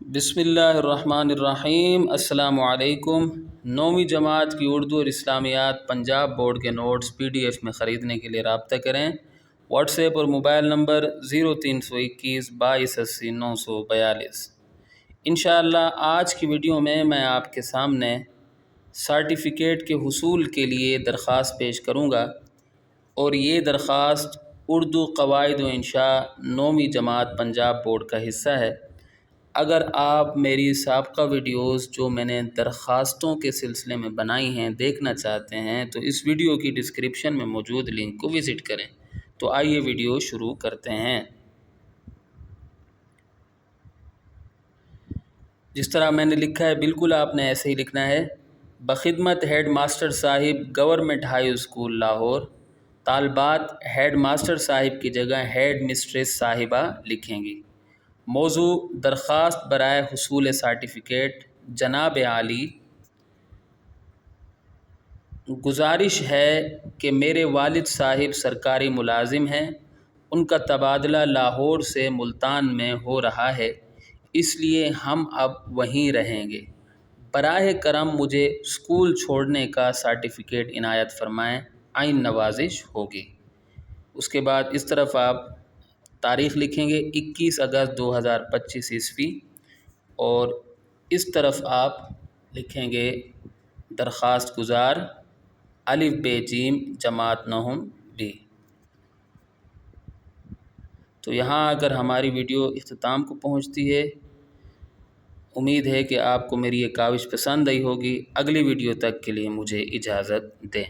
بسم اللہ الرحمن الرحیم۔ السلام علیکم۔ 9ویں جماعت کی اردو اور اسلامیات پنجاب بورڈ کے نوٹس PDF میں خریدنے کے لیے رابطہ کریں۔ واٹس ایپ اور موبائل نمبر 0321 2280 942۔ انشاءاللہ آج کی ویڈیو میں آپ کے سامنے سرٹیفکیٹ کے حصول کے لیے درخواست پیش کروں گا، اور یہ درخواست اردو قواعد و انشاء 9ویں جماعت پنجاب بورڈ کا حصہ ہے۔ اگر آپ میری سابقہ ویڈیوز جو میں نے درخواستوں کے سلسلے میں بنائی ہیں دیکھنا چاہتے ہیں تو اس ویڈیو کی ڈسکرپشن میں موجود لنک کو وزٹ کریں۔ تو آئیے ویڈیو شروع کرتے ہیں۔ جس طرح میں نے لکھا ہے بالکل آپ نے ایسے ہی لکھنا ہے۔ بخدمت ہیڈ ماسٹر صاحب، گورنمنٹ ہائی اسکول لاہور۔ طالبات ہیڈ ماسٹر صاحب کی جگہ ہیڈ مسٹریس صاحبہ لکھیں گی۔ موضوع درخواست برائے حصول سرٹیفکیٹ۔ جناب عالی، گزارش ہے کہ میرے والد صاحب سرکاری ملازم ہیں، ان کا تبادلہ لاہور سے ملتان میں ہو رہا ہے، اس لیے ہم اب وہیں رہیں گے۔ براہ کرم مجھے اسکول چھوڑنے کا سرٹیفکیٹ عنایت فرمائیں، عین نوازش ہوگی۔ اس کے بعد اس طرف آپ تاریخ لکھیں گے 21 اگست 2025 عیسوی، اور اس طرف آپ لکھیں گے درخواست گزار الف ب ج جماعت 9 B۔ تو یہاں اگر ہماری ویڈیو اختتام کو پہنچتی ہے، امید ہے کہ آپ کو میری یہ کاوش پسند آئی ہوگی۔ اگلی ویڈیو تک کے لیے مجھے اجازت دیں۔